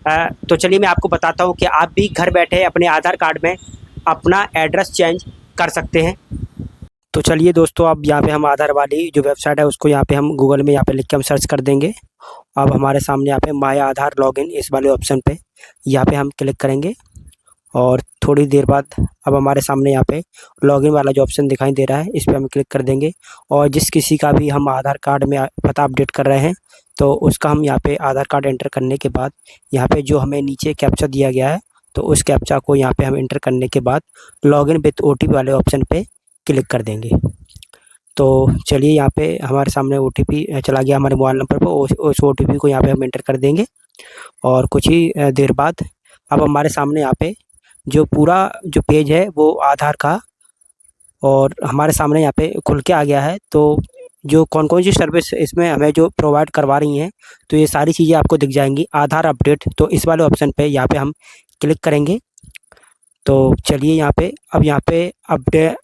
तो चलिए मैं आपको बताता हूँ कि आप भी घर बैठे अपने आधार कार्ड में अपना एड्रेस चेंज कर सकते हैं। तो चलिए दोस्तों, अब यहाँ पे हम आधार वाली जो वेबसाइट है उसको यहाँ पे हम गूगल में यहाँ पे लिख के हम सर्च कर देंगे। अब हमारे सामने यहाँ पे माय आधार लॉगिन इस वाले ऑप्शन पे यहाँ पे हम क्लिक करेंगे और थोड़ी देर बाद अब हमारे सामने यहाँ पे लॉगिन वाला जो ऑप्शन दिखाई दे रहा है इस पे हम क्लिक कर देंगे। और जिस किसी का भी हम आधार कार्ड में पता अपडेट कर रहे हैं तो उसका हम यहाँ पे आधार कार्ड एंटर करने के बाद यहाँ पे जो हमें नीचे कैप्चा दिया गया है तो उस कैप्चा को यहाँ पे हम एंटर करने के बाद लॉगिन विथ ओटीपी वाले ऑप्शन पे क्लिक कर देंगे। तो चलिए यहाँ पे हमारे सामने ओटीपी चला गया हमारे मोबाइल नंबर पर। उस ओटीपी को यहाँ पे हम एंटर कर देंगे और कुछ ही देर बाद अब हमारे सामने यहाँ पे जो पूरा जो पेज है वो आधार का और हमारे सामने यहाँ पे खुल के आ गया है। तो जो कौन कौन सी सर्विस इसमें हमें जो प्रोवाइड करवा रही हैं तो ये सारी चीज़ें आपको दिख जाएंगी। आधार अपडेट, तो इस वाले ऑप्शन पे यहाँ पे हम क्लिक करेंगे। तो चलिए यहाँ पे अब यहाँ पे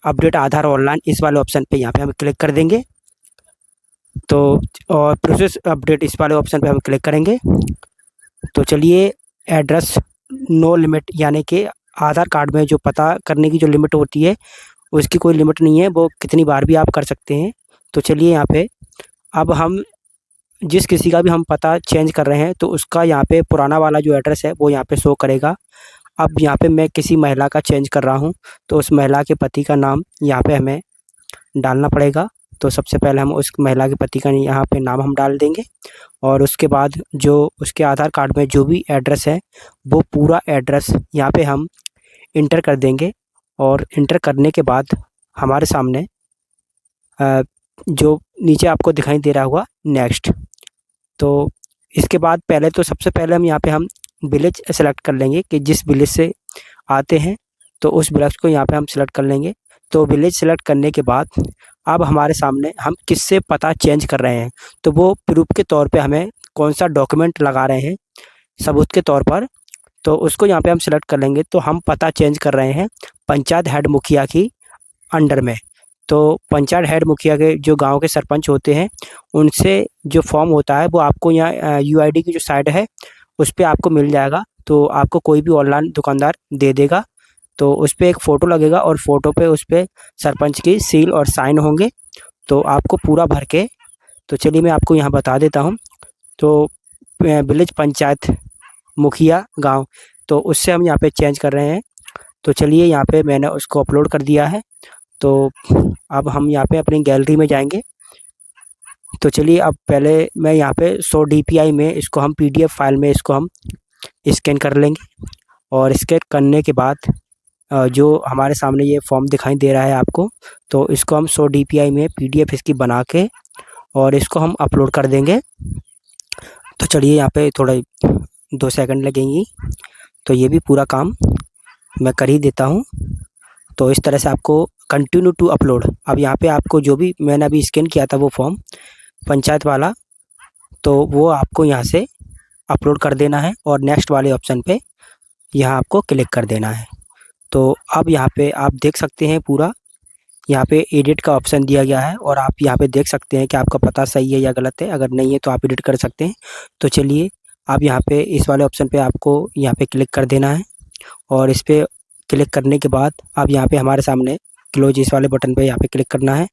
अपडेट आधार ऑनलाइन इस वाले ऑप्शन पे यहाँ पे हम क्लिक कर देंगे। तो और प्रोसेस अपडेट इस वाले ऑप्शन पे हम क्लिक करेंगे। तो चलिए एड्रेस नो लिमिट, यानी कि आधार कार्ड में जो पता करने की जो लिमिट होती है उसकी कोई लिमिट नहीं है, वो कितनी बार भी आप कर सकते हैं। तो चलिए यहाँ पे अब हम जिस किसी का भी हम पता चेंज कर रहे हैं तो उसका यहाँ पे पुराना वाला जो एड्रेस है वो यहाँ पे शो करेगा। अब यहाँ पे मैं किसी महिला का चेंज कर रहा हूँ तो उस महिला के पति का नाम यहाँ पे हमें डालना पड़ेगा। तो सबसे पहले हम उस महिला के पति का यहाँ पे नाम हम डाल देंगे और उसके बाद जो उसके आधार कार्ड में जो भी एड्रेस है वो पूरा एड्रेस यहाँ पे हम इंटर कर देंगे। और इंटर करने के बाद हमारे सामने जो नीचे आपको दिखाई दे रहा होगा नेक्स्ट, तो इसके बाद पहले तो सबसे पहले हम यहाँ पे हम विलेज सेलेक्ट कर लेंगे कि जिस विलेज से आते हैं तो उस विलेज को यहाँ पे हम सेलेक्ट कर लेंगे। तो विलेज सेलेक्ट करने के बाद अब हमारे सामने हम किससे पता चेंज कर रहे हैं तो वो प्रूफ के तौर पे हमें कौन सा डॉक्यूमेंट लगा रहे हैं सबूत के तौर पर, तो उसको यहाँ पे हम सेलेक्ट कर लेंगे। तो हम पता चेंज कर रहे हैं पंचायत हेड मुखिया की अंडर में। तो पंचायत हेड मुखिया के जो गांव के सरपंच होते हैं उनसे जो फॉर्म होता है वो आपको यहाँ यूआईडी की जो साइट है उस पर आपको मिल जाएगा। तो आपको कोई भी ऑनलाइन दुकानदार दे देगा। तो उस पर एक फ़ोटो लगेगा और फ़ोटो पे उस पर सरपंच की सील और साइन होंगे। तो आपको पूरा भर के, तो चलिए मैं आपको यहाँ बता देता हूँ। तो विलेज पंचायत मुखिया गांव, तो उससे हम यहाँ पे चेंज कर रहे हैं। तो चलिए यहाँ पे मैंने उसको अपलोड कर दिया है। तो अब हम यहाँ पे अपनी गैलरी में जाएंगे। तो चलिए अब पहले मैं यहाँ पे 100 DPI में इसको हम PDF फाइल में इसको हम स्कैन कर लेंगे। और स्कैन करने के बाद जो हमारे सामने ये फॉर्म दिखाई दे रहा है आपको, तो इसको हम 100 DPI में PDF इसकी बना के और इसको हम अपलोड कर देंगे। तो चलिए यहाँ पे थोड़ा 2 सेकंड लगेंगी, तो ये भी पूरा काम मैं कर ही देता हूँ। तो इस तरह से आपको कंटिन्यू टू अपलोड, अब यहाँ पे आपको जो भी मैंने अभी स्कैन किया था वो फॉर्म पंचायत वाला, तो वो आपको यहाँ से अपलोड कर देना है और नेक्स्ट वाले ऑप्शन पे यहाँ आपको क्लिक कर देना है। तो अब यहाँ पे आप देख सकते हैं पूरा यहाँ पे एडिट का ऑप्शन दिया गया है और आप यहाँ पे देख सकते हैं कि आपका पता सही है या गलत है। अगर नहीं है तो आप एडिट कर सकते हैं। तो चलिए आप यहाँ पे इस वाले ऑप्शन पे आपको यहाँ पे क्लिक कर देना है और इस पर क्लिक करने के बाद अब यहाँ पे हमारे सामने क्लोज इस वाले बटन पे यहाँ पे क्लिक करना है।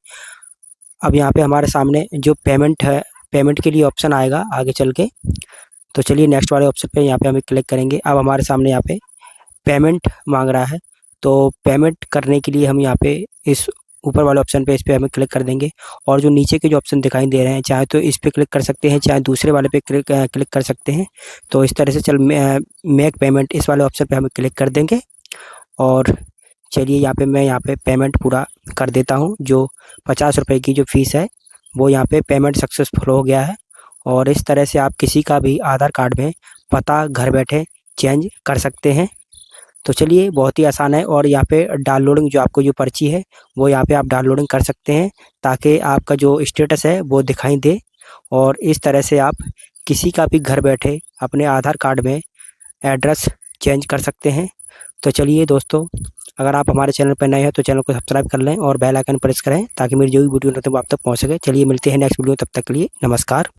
अब यहाँ पे हमारे सामने जो पेमेंट है, पेमेंट के लिए ऑप्शन आएगा आगे चल के। तो चलिए नेक्स्ट वाले ऑप्शन पे यहाँ पे हम क्लिक करेंगे। अब हमारे सामने यहाँ पे पेमेंट मांग रहा है। तो पेमेंट करने के लिए हम यहाँ पे इस ऊपर वाले ऑप्शन पे इस पर हमें क्लिक कर देंगे और जो नीचे के जो ऑप्शन दिखाई दे रहे हैं चाहे तो इस पर क्लिक कर सकते हैं चाहे दूसरे वाले पे क्लिक कर सकते हैं। तो इस तरह से चल मेक पेमेंट इस वाले ऑप्शन पे हम क्लिक कर देंगे और चलिए यहाँ पे पेमेंट पूरा कर देता हूँ। जो 50 रुपये की जो फ़ीस है वो यहाँ पे पेमेंट सक्सेसफुल हो गया है। और इस तरह से आप किसी का भी आधार कार्ड में पता घर बैठे चेंज कर सकते हैं। तो चलिए बहुत ही आसान है। और यहाँ पे डाउनलोडिंग जो आपको जो पर्ची है वो यहाँ पे आप डाउनलोडिंग कर सकते हैं ताकि आपका जो स्टेटस है वो दिखाई दे। और इस तरह से आप किसी का भी घर बैठे अपने आधार कार्ड में एड्रेस चेंज कर सकते हैं। तो चलिए दोस्तों, अगर आप हमारे चैनल पर नए हैं तो चैनल को सब्सक्राइब कर लें और बेल आइकन प्रेस करें ताकि मेरी जो भी वीडियो होती है वो आप तक पहुँच सके। चलिए मिलते हैं नेक्स्ट वीडियो, तब तक के लिए नमस्कार।